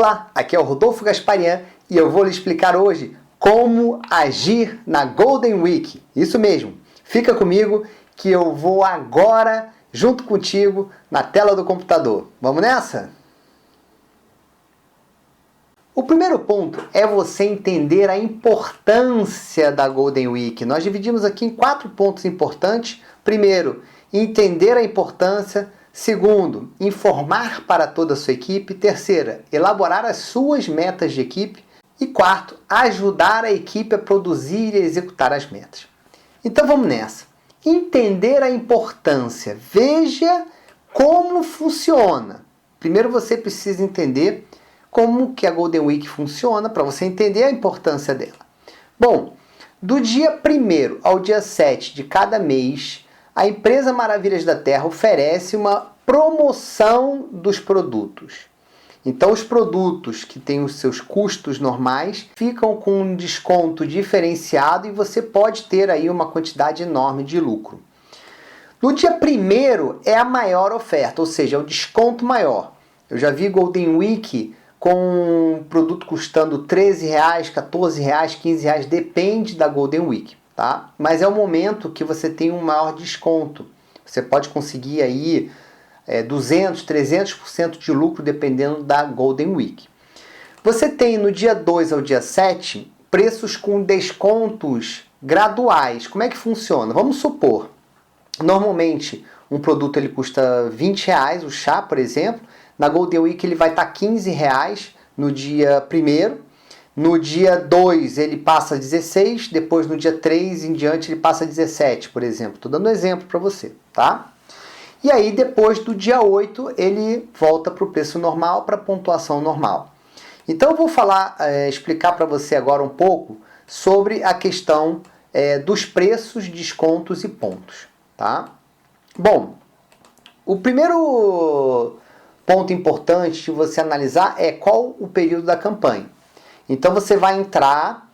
Olá, aqui é o Rodolfo Gasparian e eu vou lhe explicar hoje como agir na Golden Week. Isso mesmo, fica comigo que eu vou agora junto contigo na tela do computador. Vamos nessa? O primeiro ponto é você entender a importância da Golden Week. Nós dividimos aqui em 4 pontos importantes. Primeiro, entender a importância. Segundo, informar para toda a sua equipe. Terceira, elaborar as suas metas de equipe. E quarto, ajudar a equipe a produzir e executar as metas. Então vamos nessa. Entender a importância. Veja como funciona. Primeiro você precisa entender como que a Golden Week funciona para você entender a importância dela. Bom, do dia 1º ao dia 7 de cada mês, a empresa Maravilhas da Terra oferece uma promoção dos produtos. Então, os produtos que têm os seus custos normais ficam com um desconto diferenciado e você pode ter aí uma quantidade enorme de lucro. No dia 1º é a maior oferta, ou seja, é o desconto maior. Eu já vi Golden Week com um produto custando R$13, R$14, R$15, depende da Golden Week, tá? Mas é o momento que você tem um maior desconto. Você pode conseguir aí 200%, 300% de lucro dependendo da Golden Week. Você tem no dia 2 ao dia 7 preços com descontos graduais. Como é que funciona? Vamos supor, normalmente um produto ele custa R$20, o chá, por exemplo. Na Golden Week ele vai estar R$15 no dia 1º. No dia 2 ele passa a 16, depois no dia 3 em diante ele passa a 17, por exemplo. Estou dando um exemplo para você, tá? E aí depois do dia 8 ele volta para o preço normal, para a pontuação normal. Então eu vou explicar para você agora um pouco sobre a questão dos preços, descontos e pontos, tá? Bom, o primeiro ponto importante de você analisar é qual o período da campanha. Então você vai entrar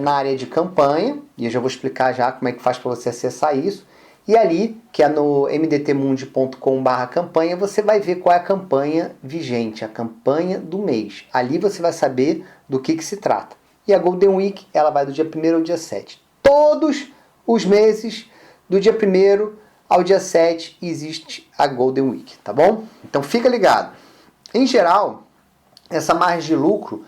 na área de campanha, e eu já vou explicar já como é que faz para você acessar isso, e ali, que é no mdtmundi.com/campanha, você vai ver qual é a campanha vigente, a campanha do mês. Ali você vai saber do que se trata. E a Golden Week, ela vai do dia 1º ao dia 7. Todos os meses, do dia 1º ao dia 7 existe a Golden Week, tá bom? Então fica ligado. Em geral, essa margem de lucro,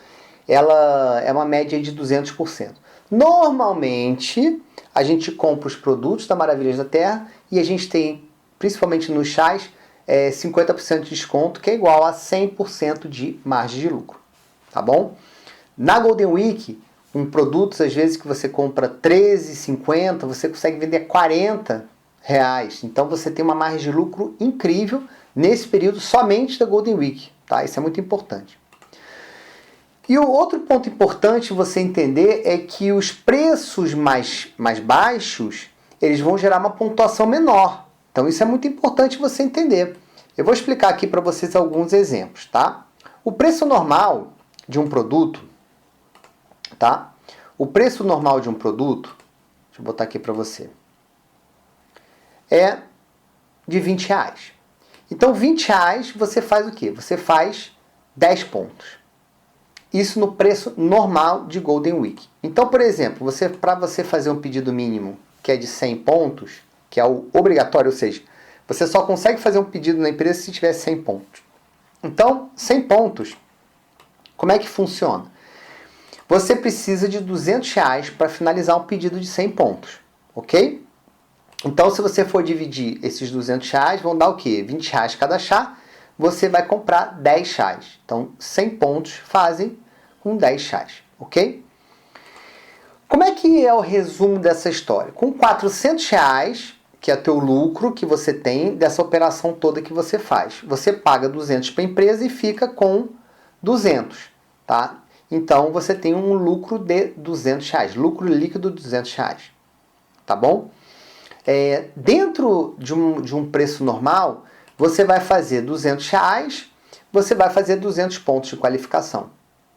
ela é uma média de 200%. Normalmente, a gente compra os produtos da Maravilhas da Terra e a gente tem, principalmente nos chás, 50% de desconto, que é igual a 100% de margem de lucro, tá bom? Na Golden Week, um produto, às vezes, que você compra R$13,50, você consegue vender R$40. Então você tem uma margem de lucro incrível nesse período somente da Golden Week, tá? Isso é muito importante. E o outro ponto importante você entender é que os preços mais baixos, eles vão gerar uma pontuação menor. Então isso é muito importante você entender. Eu vou explicar aqui para vocês alguns exemplos, tá? O preço normal de um produto, tá? O preço normal de um produto, deixa eu botar aqui para você, é de R$20. Então, R$20 você faz o quê? Você faz 10 pontos. Isso no preço normal de Golden Week. Então, por exemplo, para você fazer um pedido mínimo que é de 100 pontos, que é o obrigatório, ou seja, você só consegue fazer um pedido na empresa se tiver 100 pontos. Então, 100 pontos, como é que funciona? Você precisa de R$200 para finalizar um pedido de 100 pontos, ok? Então, se você for dividir esses R$200, vão dar o quê? R$20 cada chá, você vai comprar 10 chás. Então, 100 pontos fazem com 10 chás, ok? Como é que é o resumo dessa história? Com R$400, que é o teu lucro que você tem dessa operação toda que você faz, você paga 200 para a empresa e fica com 200, tá? Então, você tem um lucro de R$200, lucro líquido de R$200, tá bom? Dentro de um preço normal, você vai fazer R$200, você vai fazer 200 pontos de qualificação,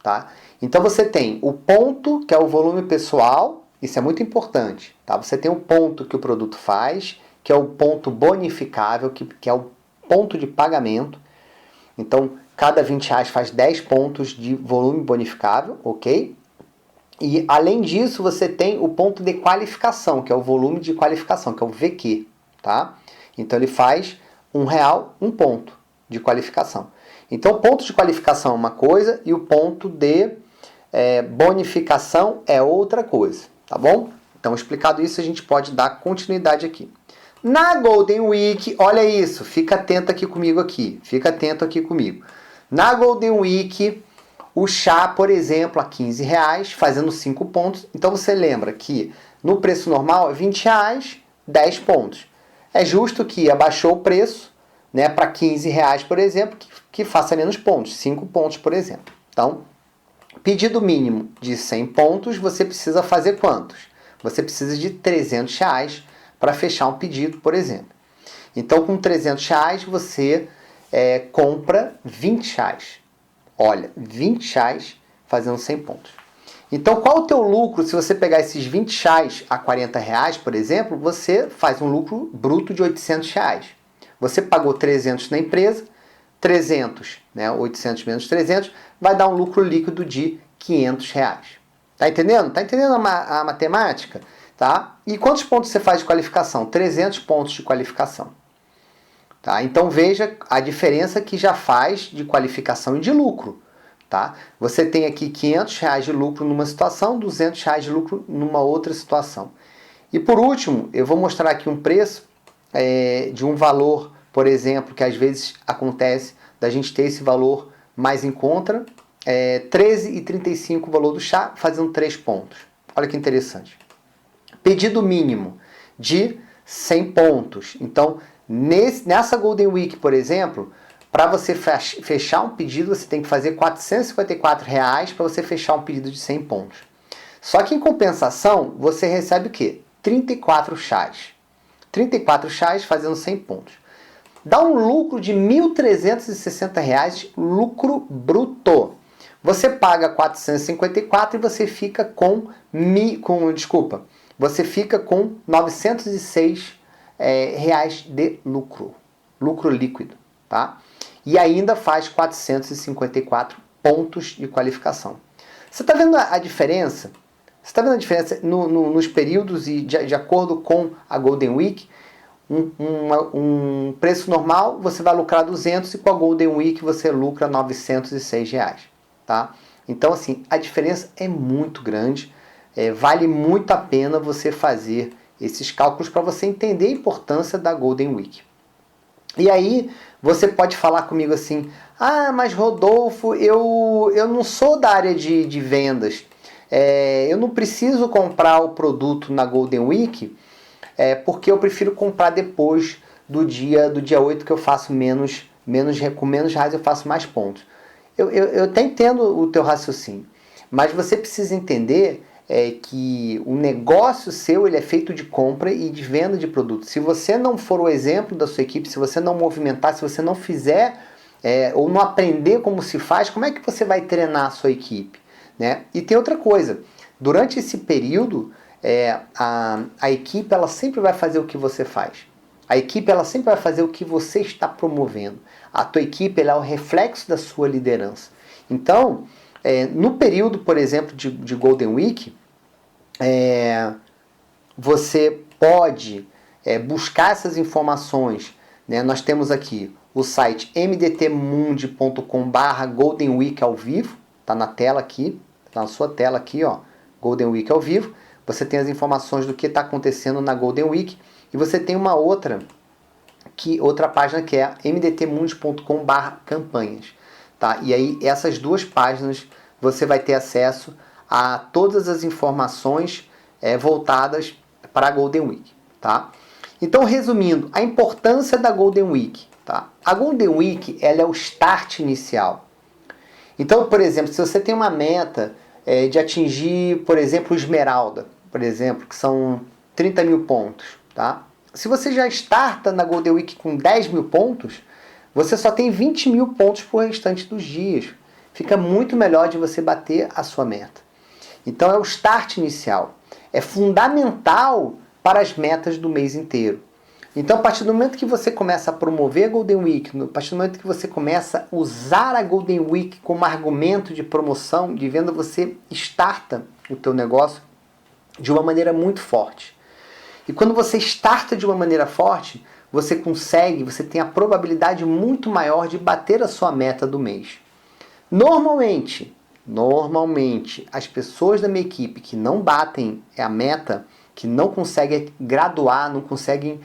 tá? Então você tem o ponto, que é o volume pessoal, isso é muito importante, tá? Você tem o ponto que o produto faz, que é o ponto bonificável, que é o ponto de pagamento. Então, cada 20 reais faz 10 pontos de volume bonificável, ok? E, além disso, você tem o ponto de qualificação, que é o volume de qualificação, que é o VQ, tá? Então, ele faz R$1, um ponto de qualificação. Então, o ponto de qualificação é uma coisa e o ponto de bonificação é outra coisa, tá bom? Então, explicado isso, a gente pode dar continuidade aqui. Na Golden Week, olha isso, fica atento aqui comigo aqui, fica atento aqui comigo. Na Golden Week, o chá, por exemplo, a R$15, fazendo 5 pontos. Então, você lembra que no preço normal é R$20, 10 pontos. É justo que abaixou o preço, né, para R$15, por exemplo, que faça menos pontos, 5 pontos, por exemplo. Então, pedido mínimo de 100 pontos, você precisa fazer quantos? Você precisa de R$300 para fechar um pedido, por exemplo. Então, com R$300, você compra R$20. Olha, R$20 fazendo 100 pontos. Então, qual o teu lucro se você pegar esses R$20 a R$40, por exemplo, você faz um lucro bruto de R$800. Você pagou 300 na empresa, 300, né, 800 menos 300, vai dar um lucro líquido de R$500. Tá entendendo? Tá entendendo a matemática? Tá? E quantos pontos você faz de qualificação? 300 pontos de qualificação. Tá? Então veja a diferença que já faz de qualificação e de lucro. Tá? Você tem aqui R$500 de lucro numa situação, R$200 de lucro numa outra situação. E por último, eu vou mostrar aqui um preço de um valor, por exemplo, que às vezes acontece da gente ter esse valor mais em conta, R$13,35 o valor do chá, fazendo 3 pontos. Olha que interessante. Pedido mínimo de 100 pontos. Então, nessa Golden Week, por exemplo, para você fechar um pedido, você tem que fazer R$454 para você fechar um pedido de 100 pontos. Só que em compensação, você recebe o quê? 34 chás. 34 chás fazendo 100 pontos. Dá um lucro de R$1.360, lucro bruto. Você paga 454 e você fica com você fica com 906 reais de lucro líquido, tá? E ainda faz 454 pontos de qualificação. Você está vendo a diferença? Você está vendo a diferença nos períodos e de acordo com a Golden Week? Um preço normal você vai lucrar 200 e com a Golden Week você lucra 906 reais, tá? Então assim, a diferença é muito grande. Vale muito a pena você fazer esses cálculos para você entender a importância da Golden Week. E aí você pode falar comigo assim, mas Rodolfo, eu não sou da área de vendas, eu não preciso comprar o produto na Golden Week, porque eu prefiro comprar depois do dia 8 que eu faço com menos reais eu faço mais pontos. Eu até entendo o teu raciocínio, mas você precisa entender que o negócio seu ele é feito de compra e de venda de produtos. Se você não for o exemplo da sua equipe, se você não movimentar, se você não fizer ou não aprender como se faz, como é que você vai treinar a sua equipe? Né? E tem outra coisa, durante esse período, a equipe ela sempre vai fazer o que você faz. A equipe ela sempre vai fazer o que você está promovendo. A tua equipe ela é o reflexo da sua liderança. Então, no período, por exemplo, de Golden Week, você pode buscar essas informações. Né? Nós temos aqui o site mdtmundi.com/Golden Week ao vivo. Está na tela aqui, está na sua tela aqui, ó, Golden Week ao vivo. Você tem as informações do que está acontecendo na Golden Week. E você tem uma outra página que é mdtmundi.com/campanhas. Tá? E aí, essas duas páginas, você vai ter acesso a todas as informações voltadas para a Golden Week. Tá? Então, resumindo, a importância da Golden Week. Tá? A Golden Week ela é o start inicial. Então, por exemplo, se você tem uma meta de atingir, por exemplo, o Esmeralda, por exemplo, que são 30 mil pontos. Tá? Se você já starta na Golden Week com 10 mil pontos, você só tem 20 mil pontos por restante dos dias. Fica muito melhor de você bater a sua meta. Então é o start inicial. É fundamental para as metas do mês inteiro. Então, a partir do momento que você começa a promover a Golden Week, a partir do momento que você começa a usar a Golden Week como argumento de promoção, de venda, você starta o teu negócio de uma maneira muito forte. E quando você starta de uma maneira forte, você tem a probabilidade muito maior de bater a sua meta do mês. Normalmente, as pessoas da minha equipe que não batem a meta, que não conseguem graduar, não conseguem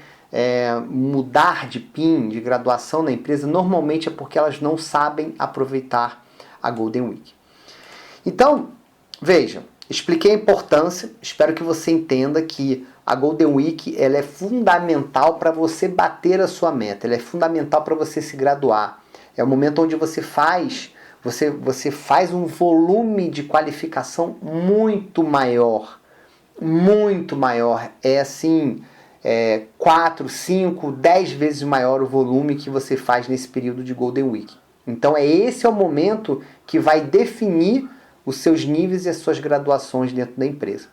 mudar de PIN, de graduação na empresa, normalmente é porque elas não sabem aproveitar a Golden Week. Então, veja, expliquei a importância, espero que você entenda que a Golden Week ela é fundamental para você bater a sua meta, ela é fundamental para você se graduar. É o momento onde você faz um volume de qualificação muito maior. É assim, 4, 5, 10 vezes maior o volume que você faz nesse período de Golden Week. Então esse é o momento que vai definir os seus níveis e as suas graduações dentro da empresa.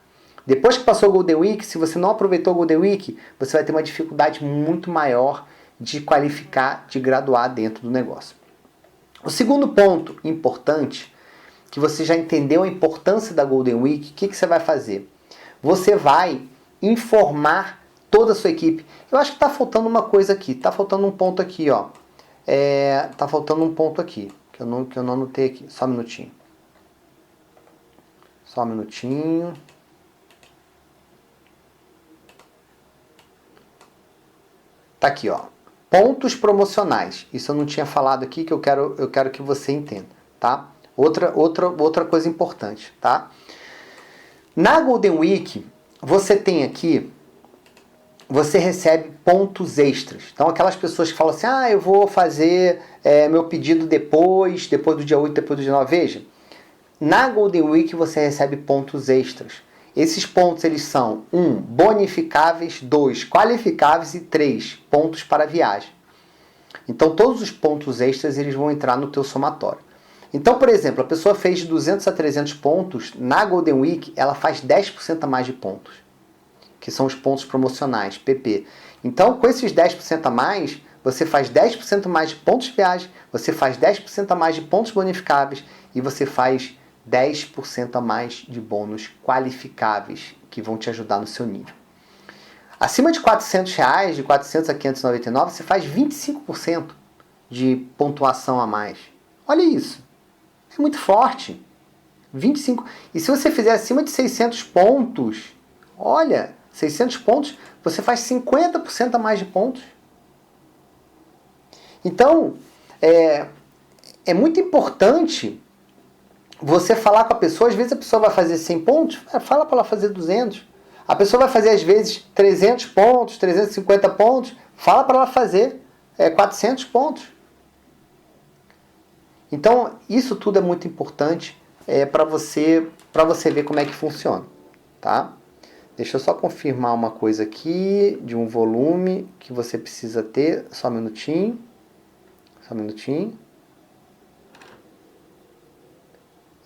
Depois que passou o Golden Week, se você não aproveitou o Golden Week, você vai ter uma dificuldade muito maior de qualificar, de graduar dentro do negócio. O segundo ponto importante, que você já entendeu a importância da Golden Week, o que você vai fazer? Você vai informar toda a sua equipe. Eu acho que está faltando uma coisa aqui, está faltando um ponto aqui, ó. Está faltando um ponto aqui, que eu não anotei aqui. Só um minutinho. Tá aqui, ó. Pontos promocionais. Isso eu não tinha falado aqui, que eu quero que você entenda, tá? Outra coisa importante, tá? Na Golden Week, você tem aqui, você recebe pontos extras. Então, aquelas pessoas que falam assim, eu vou fazer meu pedido depois do dia 8, depois do dia 9. Veja, na Golden Week você recebe pontos extras. Esses pontos eles são 1, bonificáveis, 2, qualificáveis e 3, pontos para viagem. Então todos os pontos extras eles vão entrar no teu somatório. Então, por exemplo, a pessoa fez de 200 a 300 pontos, na Golden Week ela faz 10% a mais de pontos, que são os pontos promocionais, PP. Então, com esses 10% a mais, você faz 10% mais de pontos de viagem, você faz 10% a mais de pontos bonificáveis e você faz 10% a mais de bônus qualificáveis que vão te ajudar no seu nível. Acima de R$400, de 400 a 599, você faz 25% de pontuação a mais. Olha isso. É muito forte. 25. E se você fizer acima de 600 pontos, olha, 600 pontos, você faz 50% a mais de pontos. Então, é muito importante você falar com a pessoa. Às vezes a pessoa vai fazer 100 pontos, fala para ela fazer 200. A pessoa vai fazer às vezes 300 pontos, 350 pontos, fala para ela fazer 400 pontos. Então, isso tudo é muito importante para você ver como é que funciona, tá? Deixa eu só confirmar uma coisa aqui, de um volume que você precisa ter. Só um minutinho.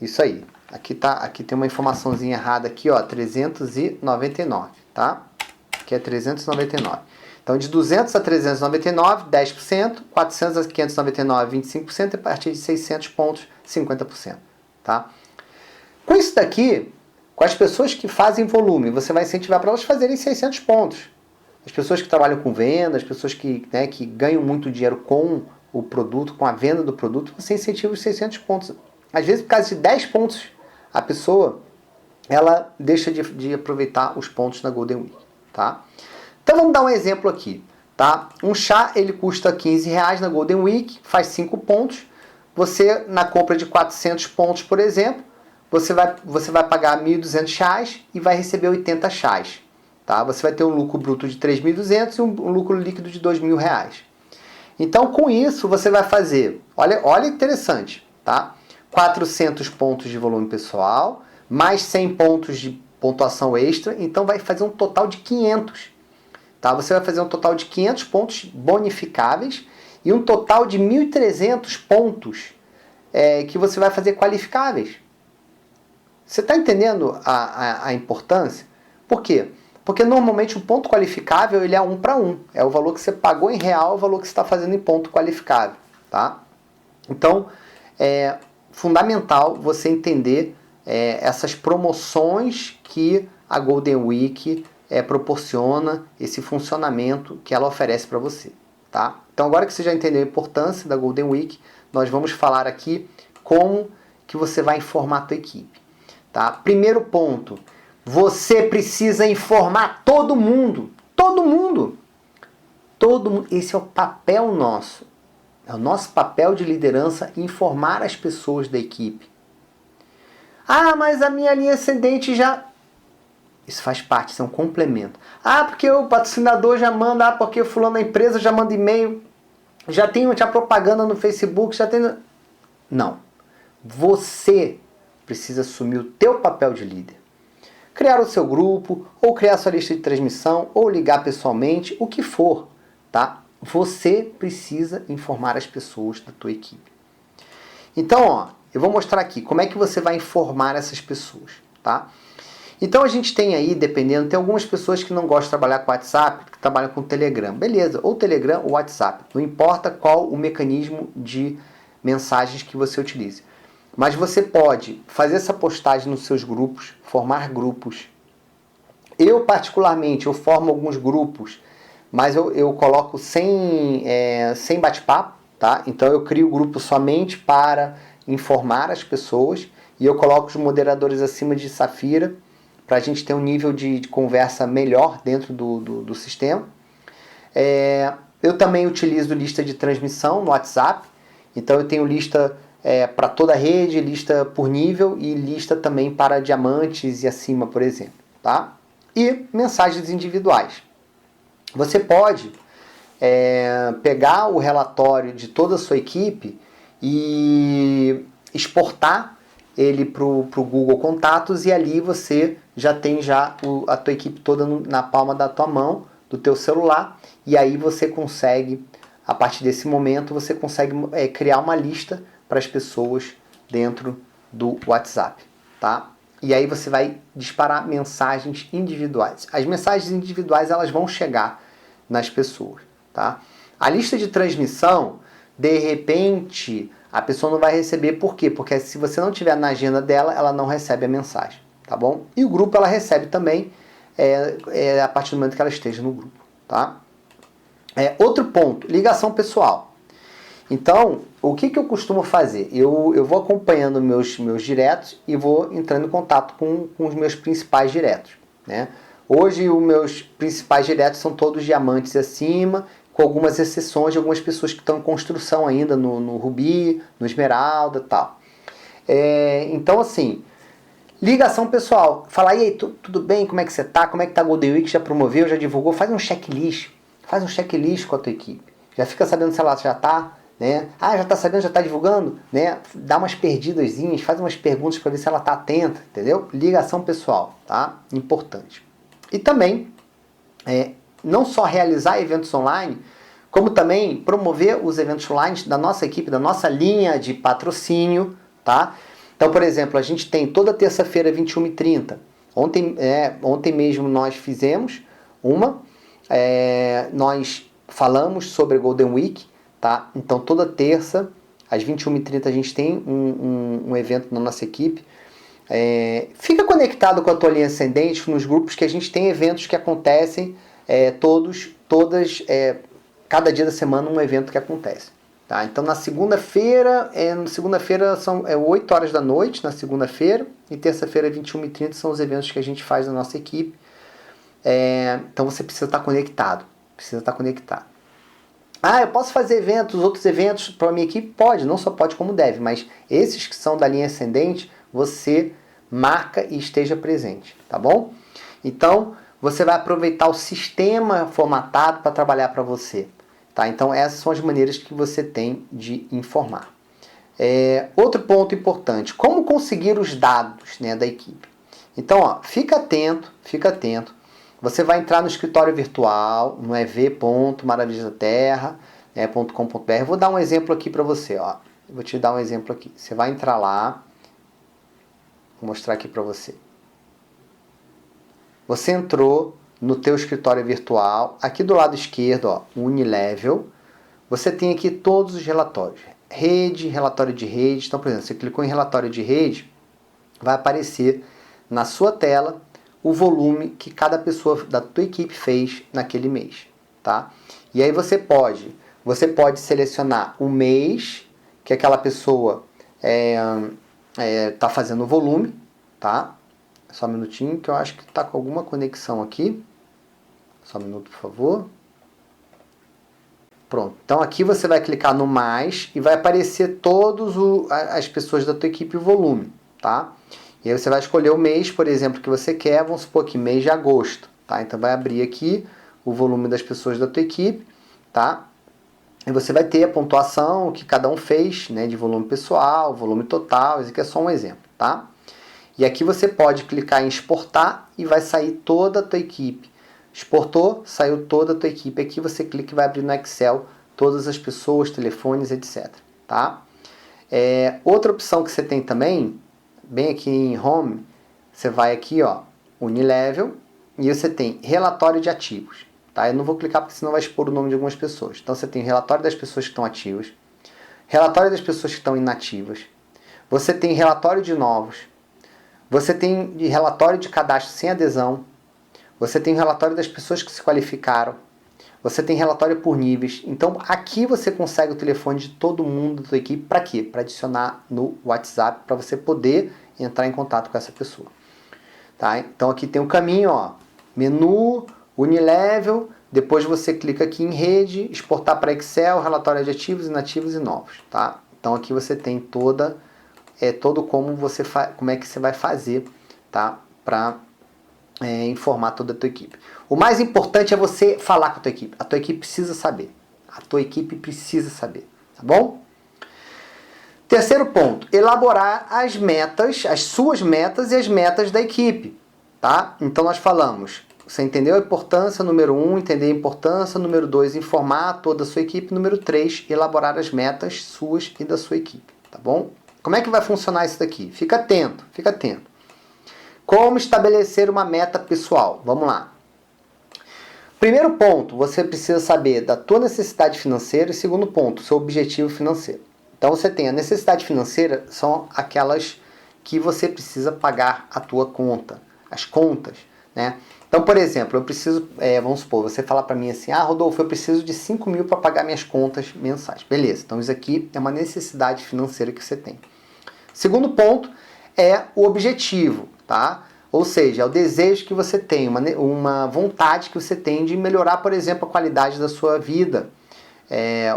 Isso aí. Aqui tem uma informaçãozinha errada aqui, ó, 399, tá? Aqui é 399. Então, de 200 a 399, 10%, 400 a 599, 25%, e a partir de 600 pontos, 50%, tá? Com isso daqui, com as pessoas que fazem volume, você vai incentivar para elas fazerem 600 pontos. As pessoas que trabalham com venda, as pessoas que ganham muito dinheiro com o produto, com a venda do produto, você incentiva os 600 pontos. Às vezes, por causa de 10 pontos, a pessoa ela deixa de aproveitar os pontos na Golden Week, tá? Então vamos dar um exemplo aqui, tá? Um chá ele custa R$15 na Golden Week, faz 5 pontos. Você, na compra de 400 pontos, por exemplo, você vai pagar R$1.200 e vai receber 80 chás, tá? Você vai ter um lucro bruto de 3.200 e um lucro líquido de R$2.000. Então, com isso, você vai fazer, olha interessante, tá? 400 pontos de volume pessoal, mais 100 pontos de pontuação extra, então vai fazer um total de 500. Tá? Você vai fazer um total de 500 pontos bonificáveis e um total de 1.300 pontos que você vai fazer qualificáveis. Você está entendendo a importância? Por quê? Porque normalmente o ponto qualificável ele é 1 para 1. É o valor que você pagou em real, é o valor que você está fazendo em ponto qualificável. Tá? Então, é fundamental você entender essas promoções que a Golden Week proporciona, esse funcionamento que ela oferece para você. Tá? Então, agora que você já entendeu a importância da Golden Week, nós vamos falar aqui como que você vai informar a tua equipe. Tá? Primeiro ponto, você precisa informar todo mundo. Todo mundo. Todo mundo. Esse é o papel nosso. É o nosso papel de liderança informar as pessoas da equipe. Ah, mas a minha linha ascendente já... Isso faz parte, isso é um complemento. Ah, porque o patrocinador já manda, ah, porque o fulano da empresa já manda e-mail, já tem a propaganda no Facebook, já tem... Não. Você precisa assumir o teu papel de líder. Criar o seu grupo, ou criar sua lista de transmissão, ou ligar pessoalmente, o que for, tá? Você precisa informar as pessoas da tua equipe. Então, ó, eu vou mostrar aqui como é que você vai informar essas pessoas, tá? Então a gente tem aí, dependendo, tem algumas pessoas que não gostam de trabalhar com WhatsApp, que trabalham com Telegram. Beleza, ou Telegram ou WhatsApp. Não importa qual o mecanismo de mensagens que você utilize. Mas você pode fazer essa postagem nos seus grupos, formar grupos. Eu, particularmente, eu formo alguns grupos, mas eu coloco sem bate-papo, tá? Então eu crio o grupo somente para informar as pessoas e eu coloco os moderadores acima de Safira para a gente ter um nível de conversa melhor dentro do sistema. Eu também utilizo lista de transmissão no WhatsApp, então eu tenho lista para toda a rede, lista por nível e lista também para diamantes e acima, por exemplo. Tá? E mensagens individuais. Você pode pegar o relatório de toda a sua equipe e exportar ele para o Google Contatos e ali você já tem a tua equipe toda na palma da tua mão, do teu celular, e aí você consegue, a partir desse momento, você consegue criar uma lista para as pessoas dentro do WhatsApp, tá? E aí você vai disparar mensagens individuais. As mensagens individuais elas vão chegar nas pessoas, tá? A lista de transmissão, de repente, a pessoa não vai receber. Por quê? Porque se você não tiver na agenda dela, ela não recebe a mensagem, tá bom? E o grupo ela recebe também a partir do momento que ela esteja no grupo, tá? Outro ponto, ligação pessoal. Então, o que eu costumo fazer? Eu vou acompanhando meus diretos e vou entrando em contato com os meus principais diretos, né? Hoje, os meus principais diretos são todos diamantes acima, com algumas exceções de algumas pessoas que estão em construção ainda no Rubi, no Esmeralda e tal. Então, assim, ligação pessoal. Fala, e aí, tudo bem? Como é que você tá? Como é que tá a Golden Week? Já promoveu? Já divulgou? Faz um checklist. Faz um checklist com a tua equipe. Já fica sabendo se ela já tá, né? Ah, já tá sabendo, já tá divulgando? Né? Dá umas perdidazinhas, faz umas perguntas para ver se ela tá atenta, entendeu? Ligação pessoal, tá? Importante. E também, não só realizar eventos online, como também promover os eventos online da nossa equipe, da nossa linha de patrocínio, tá? Então, por exemplo, a gente tem toda terça-feira, 21h30. Ontem mesmo nós fizemos nós falamos sobre a Golden Week, tá? Então, toda terça, às 21h30, a gente tem um evento na nossa equipe. Fica conectado com a tua linha ascendente, nos grupos que a gente tem eventos que acontecem cada dia da semana um evento que acontece. Tá? Então na segunda-feira, são 8 horas da noite, na segunda-feira, e terça-feira, 21h30, são os eventos que a gente faz na nossa equipe. Então você precisa estar conectado. Ah, eu posso fazer outros eventos para a minha equipe? Pode, não só pode como deve, mas esses que são da linha ascendente, você marca e esteja presente, tá bom? Então, você vai aproveitar o sistema formatado para trabalhar para você. Tá? Então, essas são as maneiras que você tem de informar. Outro ponto importante, como conseguir os dados, né, da equipe. Então, fica atento. Você vai entrar no escritório virtual, no ev.maravilhasdaterra.com.br. Vou dar um exemplo aqui para você. Vou te dar um exemplo aqui. Você vai entrar lá, vou mostrar aqui para você. Você entrou no teu escritório virtual, aqui do lado esquerdo, ó, Unilevel, você tem aqui todos os relatórios. Rede, relatório de rede. Então, por exemplo, você clicou em relatório de rede, vai aparecer na sua tela o volume que cada pessoa da tua equipe fez naquele mês, tá? E aí você pode selecionar o mês que aquela pessoa tá fazendo o volume, tá? Só um minutinho que eu acho que está com alguma conexão aqui. Só um minuto, por favor. Pronto. Então aqui você vai clicar no mais e vai aparecer todas as pessoas da tua equipe e o volume, tá? E aí você vai escolher o mês, por exemplo, que você quer. Vamos supor que mês de agosto, tá? Então vai abrir aqui o volume das pessoas da tua equipe, tá? E você vai ter a pontuação que cada um fez, né, de volume pessoal, volume total. Esse aqui é só um exemplo, tá? E aqui você pode clicar em exportar e vai sair toda a tua equipe. Exportou, saiu toda a tua equipe. Aqui você clica e vai abrir no Excel todas as pessoas, telefones, etc. Tá? Outra opção que você tem também, bem aqui em Home, você vai aqui, ó, Unilevel, e você tem relatório de ativos. Tá? Eu não vou clicar porque senão vai expor o nome de algumas pessoas. Então você tem relatório das pessoas que estão ativas, relatório das pessoas que estão inativas, você tem relatório de novos, você tem relatório de cadastro sem adesão, você tem relatório das pessoas que se qualificaram, você tem relatório por níveis. Então aqui você consegue o telefone de todo mundo da sua equipe. Para quê? Para adicionar no WhatsApp, para você poder entrar em contato com essa pessoa. Tá? Então aqui tem um caminho, ó, menu, Unilevel, depois você clica aqui em rede, exportar para Excel, relatório de ativos, inativos e novos. Tá? Então aqui você tem todo como é que você vai fazer, tá? Para informar toda a tua equipe. O mais importante é você falar com a tua equipe. A tua equipe precisa saber. A tua equipe precisa saber, tá bom? Terceiro ponto, elaborar as metas, as suas metas e as metas da equipe, tá? Então nós falamos, você entendeu a importância, número 1, entender a importância, número 2, informar toda a sua equipe, número 3, elaborar as metas suas e da sua equipe, tá bom? Como é que vai funcionar isso daqui? Fica atento, fica atento. Como estabelecer uma meta pessoal? Vamos lá. Primeiro ponto, você precisa saber da tua necessidade financeira. E segundo ponto, seu objetivo financeiro. Então você tem a necessidade financeira, são aquelas que você precisa pagar a tua conta, as contas, né? Então, por exemplo, eu preciso, vamos supor, você falar para mim assim, Rodolfo, eu preciso de 5 mil para pagar minhas contas mensais. Beleza, então isso aqui é uma necessidade financeira que você tem. Segundo ponto é o objetivo, tá? Ou seja, é o desejo que você tem, uma vontade que você tem de melhorar, por exemplo, a qualidade da sua vida,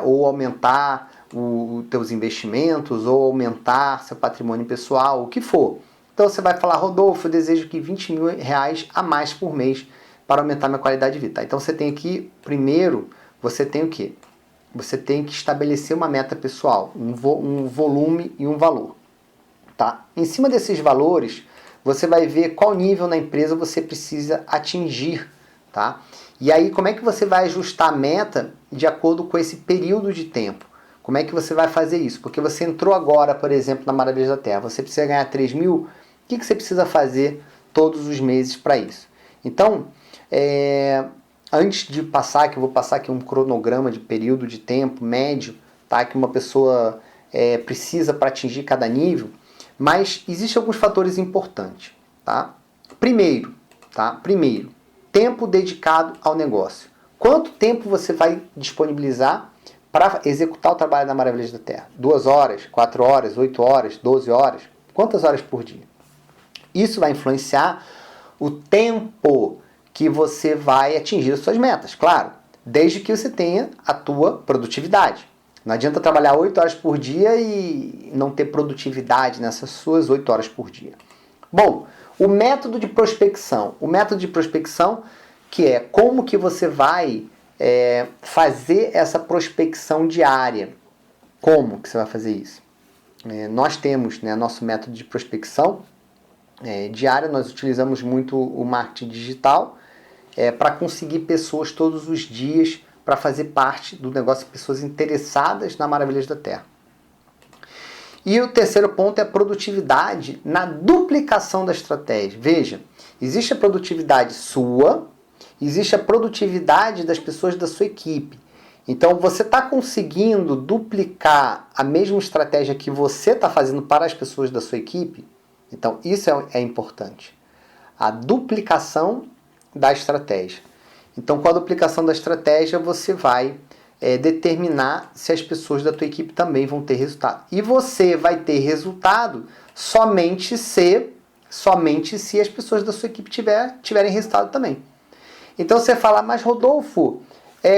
ou aumentar os teus investimentos, ou aumentar seu patrimônio pessoal, o que for. Então você vai falar, Rodolfo, eu desejo que 20 mil reais a mais por mês para aumentar minha qualidade de vida. Tá? Então você tem aqui, primeiro, você tem o quê? Você tem que estabelecer uma meta pessoal, um volume e um valor. Tá? Em cima desses valores, você vai ver qual nível na empresa você precisa atingir. Tá? E aí, como é que você vai ajustar a meta de acordo com esse período de tempo? Como é que você vai fazer isso? Porque você entrou agora, por exemplo, na Maravilhas da Terra. Você precisa ganhar 3 mil. O que você precisa fazer todos os meses para isso? Então, antes de passar, que eu vou passar aqui um cronograma de período de tempo médio, tá? Que uma pessoa precisa para atingir cada nível, mas existem alguns fatores importantes. Tá? Primeiro, tempo dedicado ao negócio. Quanto tempo você vai disponibilizar para executar o trabalho da Maravilhas da Terra? 2 horas, 4 horas, 8 horas, 12 horas? Quantas horas por dia? Isso vai influenciar o tempo que você vai atingir as suas metas, claro, desde que você tenha a tua produtividade. Não adianta trabalhar 8 horas por dia e não ter produtividade nessas suas 8 horas por dia. Bom, o método de prospecção. O método de prospecção, que é como que você vai fazer essa prospecção diária. Como que você vai fazer isso? Nós temos nosso método de prospecção diária, nós utilizamos muito o marketing digital para conseguir pessoas todos os dias para fazer parte do negócio, pessoas interessadas na Maravilhas da Terra. E o terceiro ponto é a produtividade na duplicação da estratégia. Veja, existe a produtividade sua existe a produtividade das pessoas da sua equipe. Então, você está conseguindo duplicar a mesma estratégia que você está fazendo para as pessoas da sua equipe? Então, isso é importante. A duplicação da estratégia. Então, com a duplicação da estratégia, você vai determinar se as pessoas da tua equipe também vão ter resultado. E você vai ter resultado somente se as pessoas da sua equipe tiverem resultado também. Então, você fala, mas Rodolfo,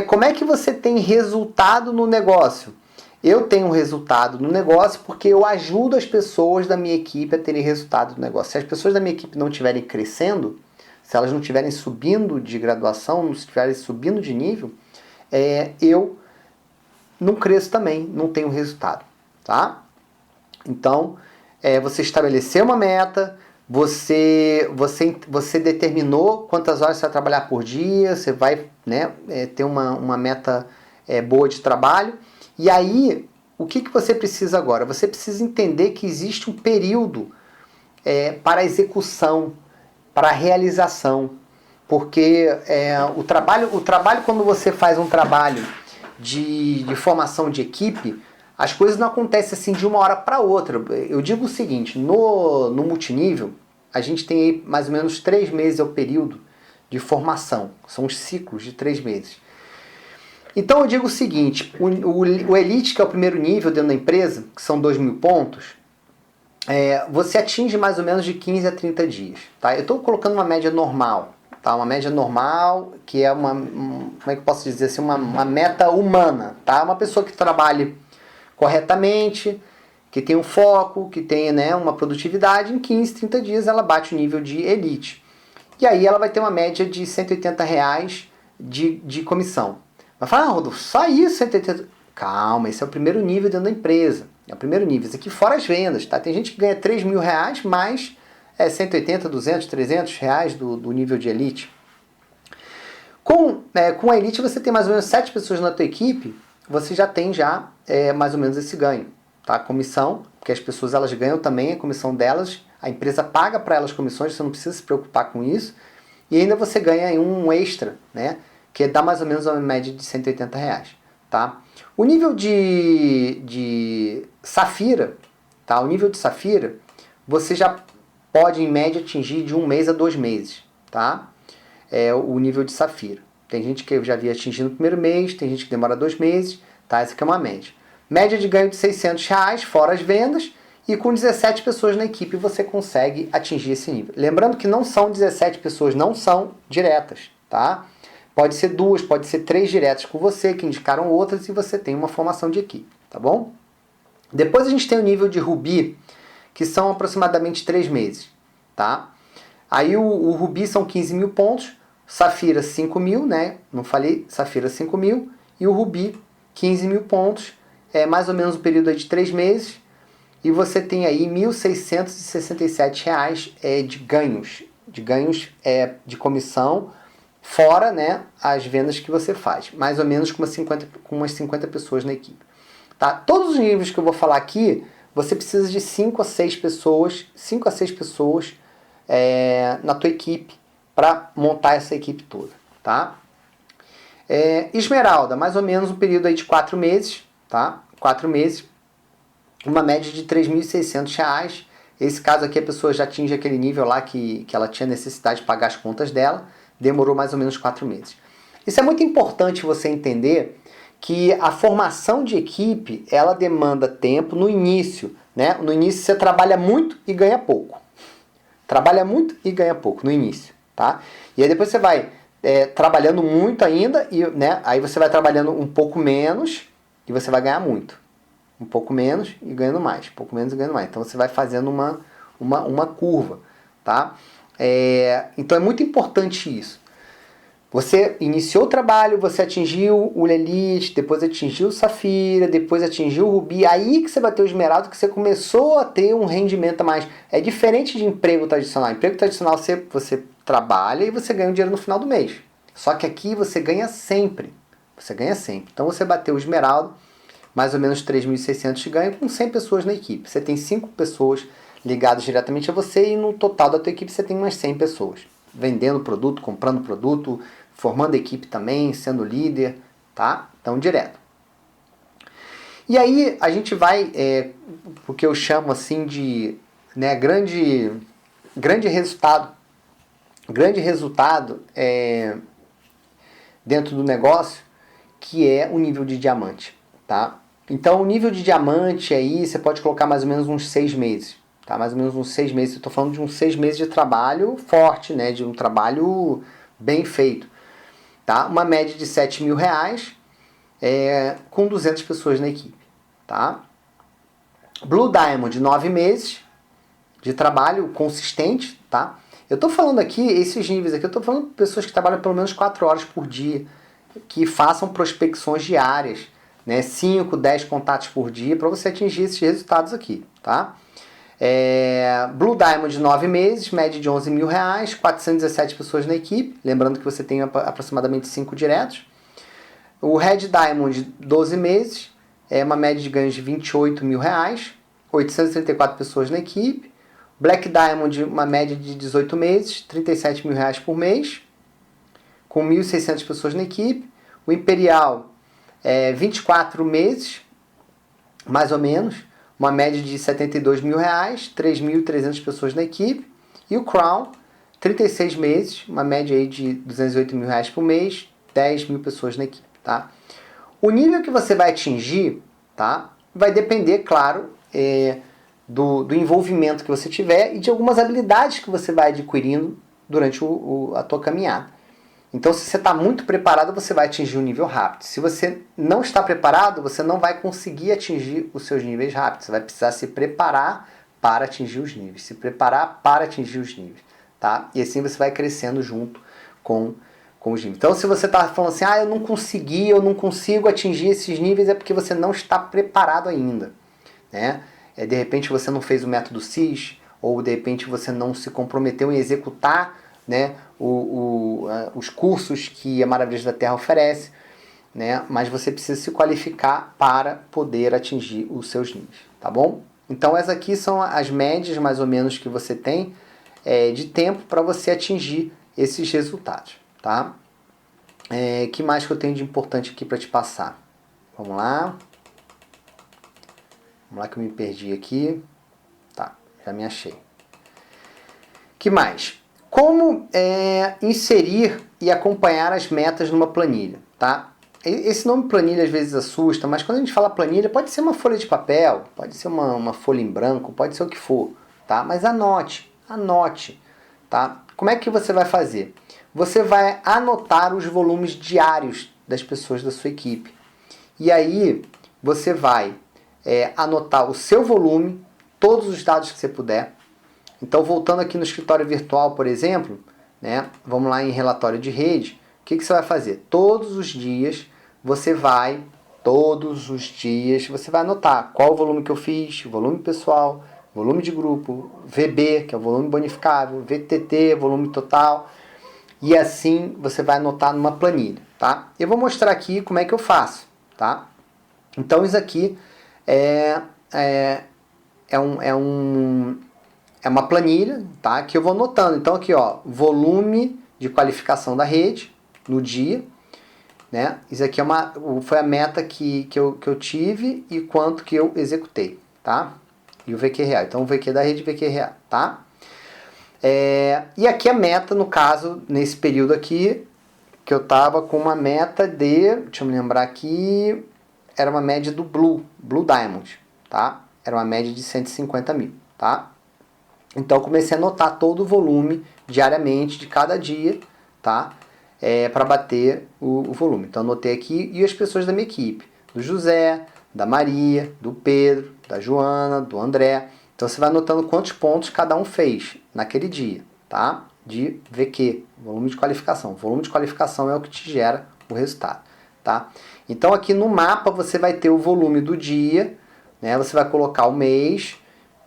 como é que você tem resultado no negócio? Eu tenho resultado no negócio porque eu ajudo as pessoas da minha equipe a terem resultado no negócio. Se as pessoas da minha equipe não estiverem crescendo, se elas não estiverem subindo de graduação, não estiverem subindo de nível, eu não cresço também, não tenho resultado. Tá? Então, você estabeleceu uma meta, você determinou quantas horas você vai trabalhar por dia, você vai ter uma meta boa de trabalho. E aí, o que você precisa agora? Você precisa entender que existe um período para a execução, para a realização. Porque o trabalho, quando você faz um trabalho de formação de equipe, as coisas não acontecem assim de uma hora para outra. Eu digo o seguinte, no multinível, a gente tem aí mais ou menos 3 meses é o período de formação. São os ciclos de 3 meses. Então eu digo o seguinte, o Elite, que é o primeiro nível dentro da empresa, que são 2.000 pontos, você atinge mais ou menos de 15 a 30 dias. Tá? Eu estou colocando uma média normal. Tá? Uma média normal, que é como é que eu posso dizer assim, uma meta humana. Tá? Uma pessoa que trabalhe corretamente, que tem um foco, que tenha uma produtividade, em 15, 30 dias ela bate o nível de Elite. E aí ela vai ter uma média de R$180 de comissão. Vai falar, Rodolfo, só isso, 180. Calma, esse é o primeiro nível dentro da empresa. É o primeiro nível. Isso aqui fora as vendas, tá? Tem gente que ganha R$3.000 mais 180, 200, R$300 do nível de Elite. Com a Elite você tem mais ou menos 7 pessoas na tua equipe, você já tem mais ou menos esse ganho. Tá? Comissão, porque as pessoas elas ganham também a comissão delas, a empresa paga para elas comissões, você não precisa se preocupar com isso. E ainda você ganha um extra, né? Que dá mais ou menos uma média de R$180. Tá? O nível de Safira, tá? O nível de Safira, você já pode em média atingir de 1 mês a 2 meses. Tá? O nível de Safira. Tem gente que eu já vi atingindo no primeiro mês, tem gente que demora 2 meses. Tá? Essa aqui é uma média. Média de ganho de R$600, fora as vendas. E com 17 pessoas na equipe você consegue atingir esse nível. Lembrando que não são 17 pessoas, não são diretas. Tá? Pode ser 2, pode ser 3 diretas com você, que indicaram outras, e você tem uma formação de equipe, tá bom? Depois a gente tem o nível de Rubi, que são aproximadamente 3 meses, tá? Aí o Rubi são 15.000 pontos, Safira 5.000, né? Não falei, Safira 5.000, e o Rubi 15.000 pontos, mais ou menos um período aí de 3 meses, e você tem aí R$1.667 de ganhos de comissão, fora as vendas que você faz, mais ou menos com umas 50 pessoas na equipe. Tá? Todos os níveis que eu vou falar aqui, você precisa de 5 a 6 pessoas na tua equipe para montar essa equipe toda. Tá? Esmeralda, mais ou menos um período aí de 4 meses, tá? 4 meses, uma média de R$3.600. Esse caso aqui a pessoa já atinge aquele nível lá que ela tinha necessidade de pagar as contas dela. Demorou mais ou menos 4 meses. Isso é muito importante você entender que a formação de equipe, ela demanda tempo no início. Né? No início você trabalha muito e ganha pouco. Trabalha muito e ganha pouco no início. Tá? E aí depois você vai trabalhando muito ainda, e aí você vai trabalhando um pouco menos e você vai ganhar muito. Um pouco menos e ganhando mais. Um pouco menos e ganhando mais. Então você vai fazendo uma curva. Tá? Então é muito importante isso. Você iniciou o trabalho, você atingiu o Elite, depois atingiu o Safira, depois atingiu o Rubi, aí que você bateu o Esmeralda, que você começou a ter um rendimento a mais. É diferente de emprego tradicional. Emprego tradicional você trabalha e você ganha o dinheiro no final do mês. Só que aqui você ganha sempre. Você ganha sempre. Então você bateu o Esmeralda, mais ou menos 3.600 de ganho com 100 pessoas na equipe. Você tem 5 pessoas ligadas diretamente a você e no total da tua equipe você tem umas 100 pessoas. Vendendo produto, comprando produto, formando equipe também, sendo líder, tá? Então, direto. E aí, a gente vai, o que eu chamo assim de, né, grande resultado. Grande resultado dentro do negócio, que é o nível de diamante, tá? Então, o nível de diamante aí, você pode colocar mais ou menos uns 6 meses, tá? Mais ou menos uns 6 meses. Eu tô falando de uns 6 meses de trabalho forte, né? De um trabalho bem feito, tá? Uma média de R$7.000, com 200 pessoas na equipe, tá? Blue Diamond, 9 meses de trabalho consistente, tá? Eu tô falando aqui, esses níveis aqui, eu tô falando de pessoas que trabalham pelo menos 4 horas por dia, que façam prospecções diárias, né? 5, 10 contatos por dia, para você atingir esses resultados aqui, tá? Blue Diamond, 9 meses, média de R$11.000, 417 pessoas na equipe, lembrando que você tem aproximadamente 5 diretos. O Red Diamond, 12 meses, uma média de ganhos de R$28.000, 834 pessoas na equipe. Black Diamond, uma média de 18 meses, R$37.000 por mês, com 1.600 pessoas na equipe. O Imperial, 24 meses, mais ou menos, uma média de R$72.000, 3.300 pessoas na equipe. E o Crown, 36 meses, uma média aí de R$208.000 por mês, 10.000 pessoas na equipe, tá? O nível que você vai atingir, tá, vai depender, claro, do envolvimento que você tiver e de algumas habilidades que você vai adquirindo durante a tua caminhada. Então, se você está muito preparado, você vai atingir um nível rápido. Se você não está preparado, você não vai conseguir atingir os seus níveis rápidos. Você vai precisar se preparar para atingir os níveis. Se preparar para atingir os níveis, tá? E assim você vai crescendo junto com os níveis. Então, se você está falando assim, eu não consigo atingir esses níveis, é porque você não está preparado ainda, né? De repente você não fez o método CIS, ou de repente você não se comprometeu em executar, né, os cursos que a Maravilhas da Terra oferece, né, mas você precisa se qualificar para poder atingir os seus níveis, tá bom? Então essas aqui são as médias mais ou menos que você tem de tempo para você atingir esses resultados, tá? Que mais que eu tenho de importante aqui para te passar? Vamos lá. Vamos lá que eu me perdi aqui. Tá, já me achei. Que mais? Como inserir e acompanhar as metas numa planilha, tá? Esse nome planilha às vezes assusta, mas quando a gente fala planilha, pode ser uma folha de papel, pode ser uma folha em branco, pode ser o que for, tá? Mas anote, tá? Como é que você vai fazer? Você vai anotar os volumes diários das pessoas da sua equipe. E aí, você vai anotar o seu volume, todos os dados que você puder. Então, voltando aqui no escritório virtual, por exemplo, né, vamos lá em relatório de rede, o que você vai fazer? Todos os dias você vai anotar qual o volume que eu fiz, volume pessoal, volume de grupo, VB, que é o volume bonificável, VTT, volume total, e assim você vai anotar numa planilha, tá? Eu vou mostrar aqui como é que eu faço, tá? Então, isso aqui é uma planilha, tá? Que eu vou anotando. Então aqui, ó, volume de qualificação da rede no dia, né? Isso aqui foi a meta que eu tive e quanto que eu executei, tá? E o VQ real. Então o VQ da rede e o VQ real, tá? E aqui a meta, no caso, nesse período aqui, que eu tava com uma meta de, deixa eu me lembrar aqui, era uma média do Blue Diamond, tá? Era uma média de 150 mil, tá? Então, eu comecei a anotar todo o volume diariamente de cada dia, tá? Para bater o volume. Então, anotei aqui e as pessoas da minha equipe. Do José, da Maria, do Pedro, da Joana, do André. Então, você vai anotando quantos pontos cada um fez naquele dia, tá? De VQ, volume de qualificação. O volume de qualificação é o que te gera o resultado, tá? Então, aqui no mapa, você vai ter o volume do dia, né? Você vai colocar o mês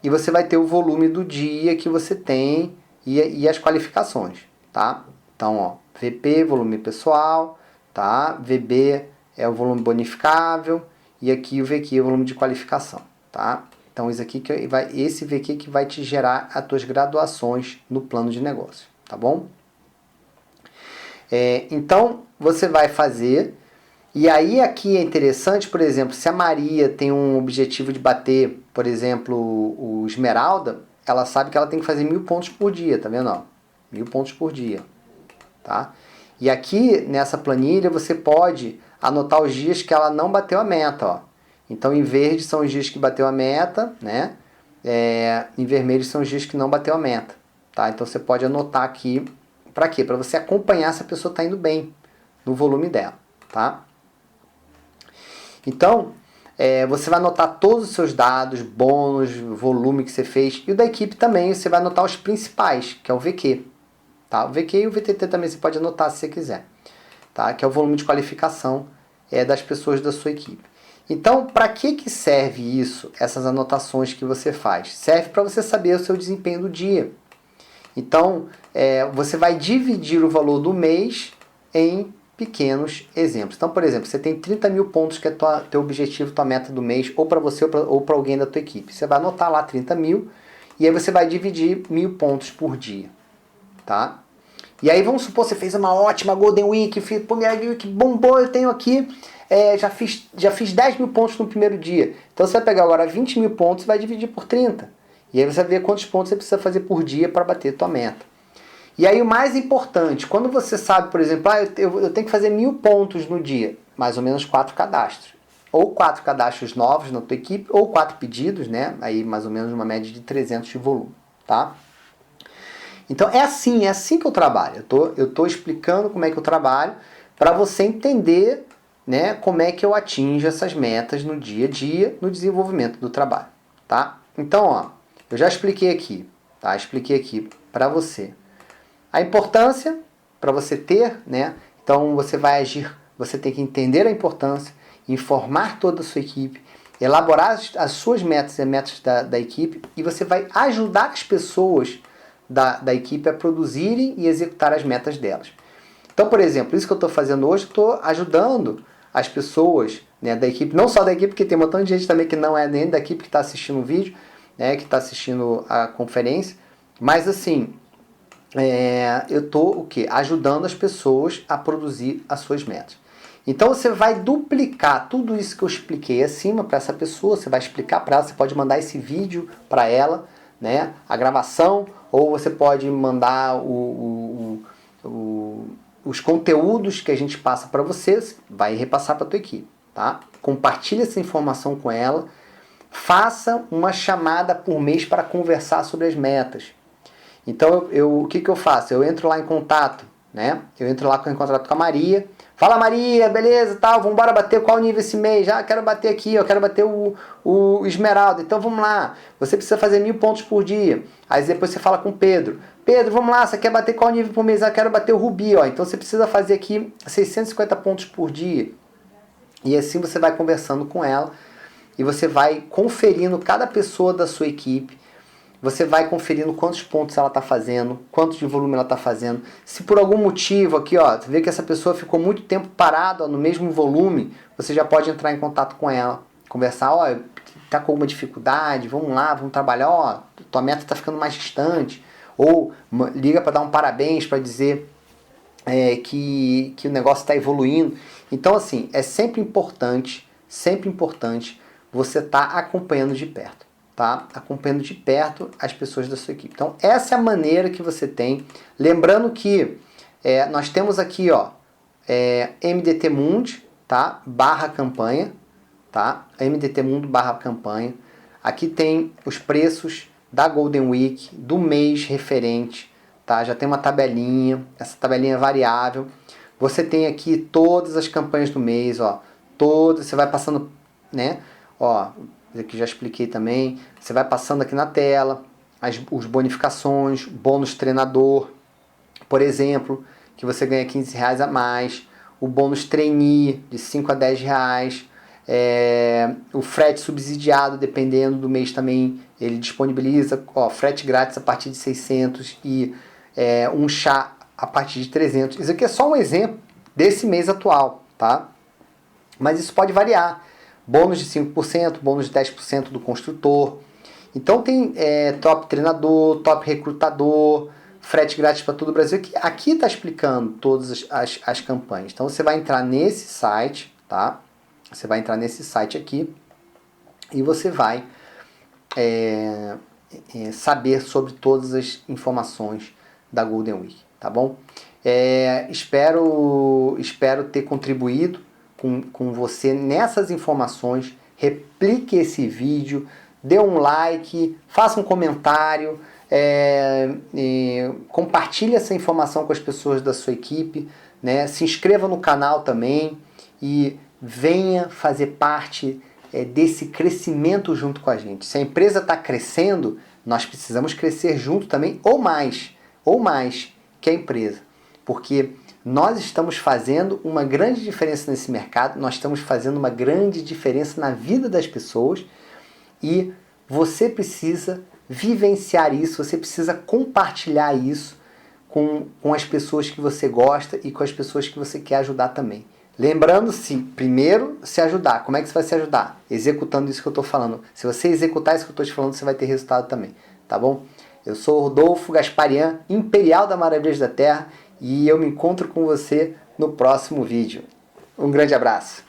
e você vai ter o volume do dia que você tem e as qualificações, tá? Então, ó, VP, volume pessoal, tá? VB é o volume bonificável e aqui o VQ é o volume de qualificação, tá? Então, esse VQ que vai te gerar as tuas graduações no plano de negócio, tá bom? Então, você vai fazer, e aí aqui é interessante, por exemplo, se a Maria tem um objetivo de bater, por exemplo, o Esmeralda, ela sabe que ela tem que fazer 1.000 pontos por dia, tá vendo? Ó? 1.000 pontos por dia, tá? E aqui, nessa planilha, você pode anotar os dias que ela não bateu a meta, ó. Então, em verde são os dias que bateu a meta, né? Em vermelho são os dias que não bateu a meta, tá? Então, você pode anotar aqui, para quê? Para você acompanhar se a pessoa está indo bem no volume dela, tá? Então, você vai anotar todos os seus dados, bônus, volume que você fez, e o da equipe também, você vai anotar os principais, que é o VQ. Tá? O VQ e o VTT também você pode anotar se você quiser, tá? Que é o volume de qualificação das pessoas da sua equipe. Então, para que serve isso, essas anotações que você faz? Serve para você saber o seu desempenho do dia. Então, você vai dividir o valor do mês em pequenos exemplos. Então, por exemplo, você tem 30.000 pontos que é teu objetivo, tua meta do mês, ou para você ou para alguém da tua equipe. Você vai anotar lá 30.000 e aí você vai dividir 1.000 pontos por dia. Tá? E aí vamos supor que você fez uma ótima Golden Week, pô, minha Week bombou, eu tenho aqui, já fiz 10.000 pontos no primeiro dia. Então você vai pegar agora 20.000 pontos e vai dividir por 30. E aí você vai ver quantos pontos você precisa fazer por dia para bater a tua meta. E aí o mais importante, quando você sabe, por exemplo, eu tenho que fazer 1.000 pontos no dia, mais ou menos 4 cadastros. Ou 4 cadastros novos na tua equipe, ou 4 pedidos, né? Aí mais ou menos uma média de 300 de volume, tá? Então é assim que eu trabalho. Eu tô explicando como é que eu trabalho para você entender, né, como é que eu atinjo essas metas no dia a dia, no desenvolvimento do trabalho, tá? Então, ó, eu já expliquei aqui, tá? Expliquei aqui para você a importância para você ter, né? Então você vai agir, você tem que entender a importância, informar toda a sua equipe, elaborar as suas metas e metas da equipe, e você vai ajudar as pessoas da equipe a produzirem e executar as metas delas. Então, por exemplo, isso que eu estou fazendo hoje, eu estou ajudando as pessoas, né, da equipe, não só da equipe, porque tem um montão de gente também que não é nem da equipe que está assistindo o vídeo, né, que está assistindo a conferência, mas assim, eu estou ajudando as pessoas a produzir as suas metas. Então você vai duplicar tudo isso que eu expliquei acima para essa pessoa, você vai explicar para ela, você pode mandar esse vídeo para ela, né, a gravação, ou você pode mandar os conteúdos que a gente passa para você, vai repassar para a tua equipe, tá? Compartilhe essa informação com ela, faça uma chamada por mês para conversar sobre as metas. Então, o que eu faço? Eu entro lá em contato, né? Eu entro lá em contato com a Maria. Fala, Maria, beleza, tal, vamos embora bater qual nível esse mês? Quero bater aqui, eu quero bater o Esmeralda. Então, vamos lá. Você precisa fazer 1.000 pontos por dia. Aí depois você fala com o Pedro. Pedro, vamos lá, você quer bater qual nível por mês? Eu quero bater o Rubi, ó. Então, você precisa fazer aqui 650 pontos por dia. E assim você vai conversando com ela e você vai conferindo cada pessoa da sua equipe. Você vai conferindo quantos pontos ela está fazendo, quanto de volume ela está fazendo. Se por algum motivo aqui, ó, você vê que essa pessoa ficou muito tempo parada, ó, no mesmo volume, você já pode entrar em contato com ela, conversar, ó, tá com alguma dificuldade, vamos lá, vamos trabalhar, ó, tua meta está ficando mais distante. Ou liga para dar um parabéns, para dizer que o negócio está evoluindo. Então, assim, é sempre importante você estar acompanhando de perto. Tá? Acompanhando de perto as pessoas da sua equipe. Então, essa é a maneira que você tem. Lembrando que nós temos aqui, ó, MDT Mundi, tá? /campanha, tá? MDT Mundo /campanha. Aqui tem os preços da Golden Week, do mês referente, tá? Já tem uma tabelinha, essa tabelinha é variável. Você tem aqui todas as campanhas do mês, ó, todas, você vai passando, né? Ó, que já expliquei também, você vai passando aqui na tela, os bonificações, bônus treinador, por exemplo, que você ganha R$15 a mais, o bônus trainee de R$5 a R$10, o frete subsidiado, dependendo do mês também, ele disponibiliza, ó, frete grátis a partir de 600 e um chá a partir de 300. Isso aqui é só um exemplo desse mês atual, tá? Mas isso pode variar. Bônus de 5%, bônus de 10% do construtor. Então tem top treinador, top recrutador, frete grátis para todo o Brasil. Aqui está explicando todas as campanhas. Então você vai entrar nesse site, tá? Você vai entrar nesse site aqui e você vai saber sobre todas as informações da Golden Week, tá bom? Espero ter contribuído com você nessas informações. Replique esse vídeo, dê um like, faça um comentário, compartilhe essa informação com as pessoas da sua equipe, né? Se inscreva no canal também e venha fazer parte desse crescimento junto com a gente. Se a empresa está crescendo, nós precisamos crescer junto também, ou mais que a empresa, porque nós estamos fazendo uma grande diferença nesse mercado, nós estamos fazendo uma grande diferença na vida das pessoas e você precisa vivenciar isso, você precisa compartilhar isso com as pessoas que você gosta e com as pessoas que você quer ajudar também. Lembrando-se, primeiro, se ajudar. Como é que você vai se ajudar? Executando isso que eu estou falando. Se você executar isso que eu estou te falando, você vai ter resultado também, tá bom? Eu sou o Rodolfo Gasparian, Imperial da Maravilhas da Terra, e eu me encontro com você no próximo vídeo. Um grande abraço!